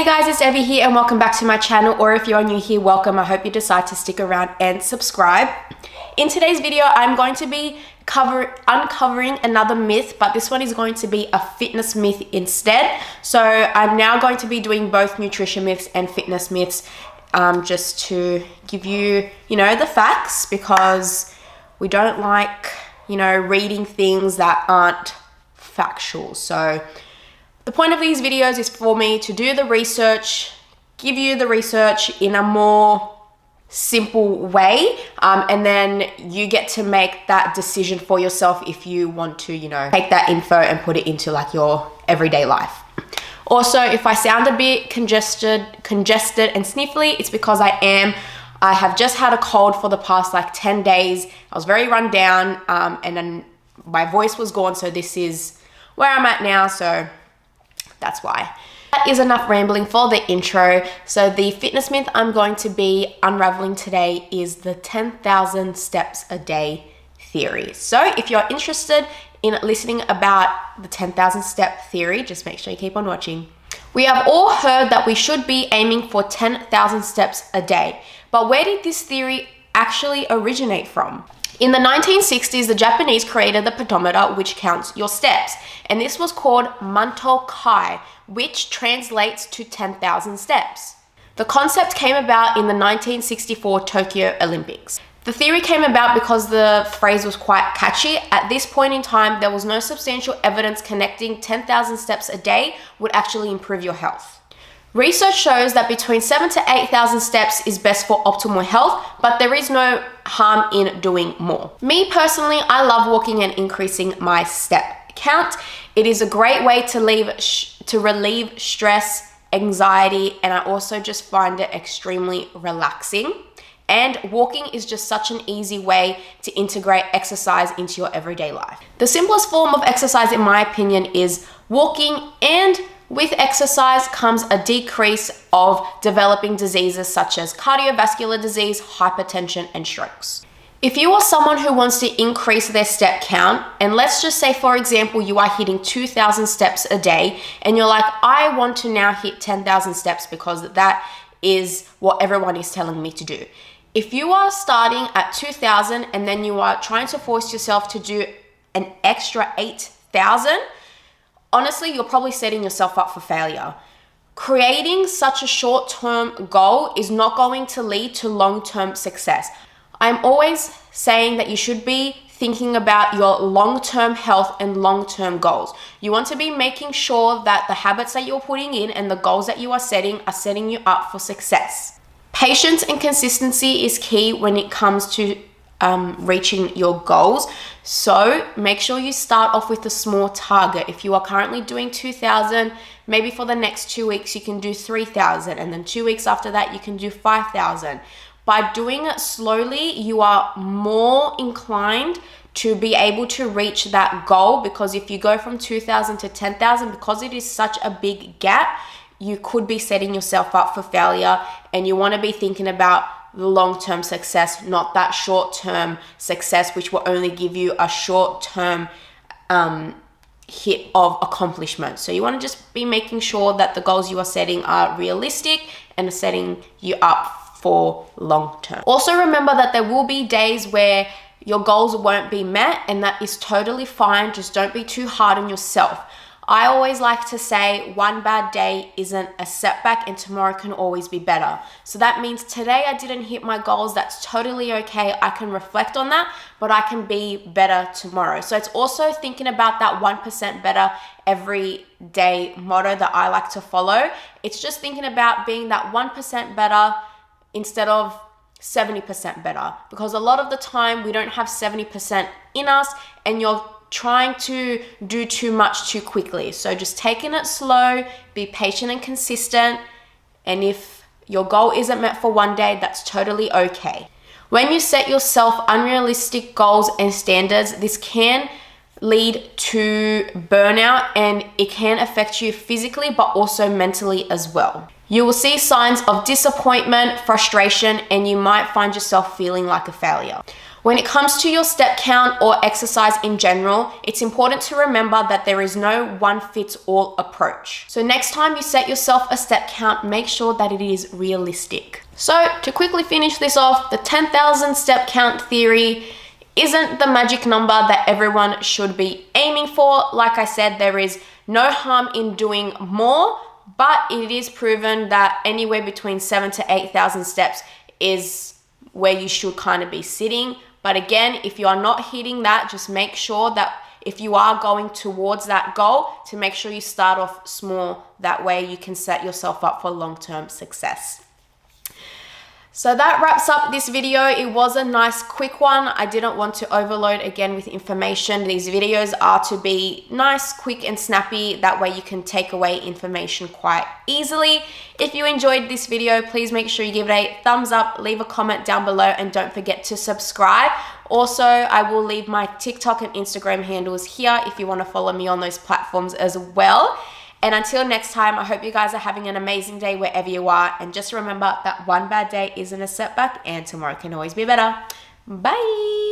Guys, it's Evie here and welcome back to my channel, or if you're new here, welcome. I hope you decide to stick around and subscribe. In today's video, I'm going to be uncovering another myth, but this one is going to be a fitness myth instead. So I'm now going to be doing both nutrition myths and fitness myths just to give you, the facts, because we don't like, reading things that aren't factual. So the point of these videos is for me to do the research, give you the research in a more simple way, and then you get to make that decision for yourself if you want to, take that info and put it into like your everyday life. Also, if I sound a bit congested and sniffly, it's because I have just had a cold for the past like 10 days. I was very run down, and then my voice was gone, so this is where I'm at now, so that's why. That is enough rambling for the intro. So the fitness myth I'm going to be unraveling today is the 10,000 steps a day theory. So if you're interested in listening about the 10,000 step theory, just make sure you keep on watching. We have all heard that we should be aiming for 10,000 steps a day, but where did this theory actually originate from? In the 1960s, the Japanese created the pedometer, which counts your steps, and this was called Manto Kai, which translates to 10,000 steps. The concept came about in the 1964 Tokyo Olympics. The theory came about because the phrase was quite catchy. At this point in time, there was no substantial evidence connecting 10,000 steps a day would actually improve your health. Research shows that between 7,000 to 8,000 steps is best for optimal health, but there is no harm in doing more. Me personally, I love walking and increasing my step count. It is a great way to relieve stress, anxiety, and I also just find it extremely relaxing. And walking is just such an easy way to integrate exercise into your everyday life. The simplest form of exercise, in my opinion, is walking, and with exercise comes a decrease of developing diseases such as cardiovascular disease, hypertension, and strokes. If you are someone who wants to increase their step count, and let's just say, for example, you are hitting 2,000 steps a day, and you're like, I want to now hit 10,000 steps because that is what everyone is telling me to do. If you are starting at 2,000 and then you are trying to force yourself to do an extra 8,000, honestly, you're probably setting yourself up for failure. Creating such a short-term goal is not going to lead to long-term success. I'm always saying that you should be thinking about your long-term health and long-term goals. You want to be making sure that the habits that you're putting in and the goals that you are setting you up for success. Patience and consistency is key when it comes to reaching your goals. So make sure you start off with a small target. If you are currently doing 2,000, maybe for the next 2 weeks you can do 3,000, and then 2 weeks after that you can do 5,000. By doing it slowly, you are more inclined to be able to reach that goal, because if you go from 2,000 to 10,000, because it is such a big gap, you could be setting yourself up for failure, and you want to be thinking about the long-term success, not that short-term success, which will only give you a short-term hit of accomplishment. So you want to just be making sure that the goals you are setting are realistic and are setting you up for long-term. Also remember that there will be days where your goals won't be met, and that is totally fine. Just don't be too hard on yourself. I always like to say one bad day isn't a setback, and tomorrow can always be better. So that means today I didn't hit my goals. That's totally okay. I can reflect on that, but I can be better tomorrow. So it's also thinking about that 1% better every day motto that I like to follow. It's just thinking about being that 1% better instead of 70% better, because a lot of the time we don't have 70% in us, and you're trying to do too much too quickly. So just taking it slow, be patient and consistent, and if your goal isn't met for one day, that's totally okay. When you set yourself unrealistic goals and standards, this can lead to burnout, and it can affect you physically but also mentally as well. You will see signs of disappointment, frustration, and you might find yourself feeling like a failure. When it comes to your step count or exercise in general, it's important to remember that there is no one-fits-all approach. So next time you set yourself a step count, make sure that it is realistic. So to quickly finish this off, the 10,000 step count theory isn't the magic number that everyone should be aiming for. Like I said, there is no harm in doing more, but it is proven that anywhere between 7,000 to 8,000 steps is where you should kind of be sitting. But again, if you are not hitting that, just make sure that if you are going towards that goal, to make sure you start off small. That way you can set yourself up for long-term success. So that wraps up this video. It was a nice quick one. I didn't want to overload again with information. These videos are to be nice, quick and snappy. That way you can take away information quite easily. If you enjoyed this video, please make sure you give it a thumbs up, leave a comment down below, and don't forget to subscribe. Also, I will leave my TikTok and Instagram handles here if you want to follow me on those platforms as well. And until next time, I hope you guys are having an amazing day wherever you are. And just remember that one bad day isn't a setback and tomorrow can always be better. Bye.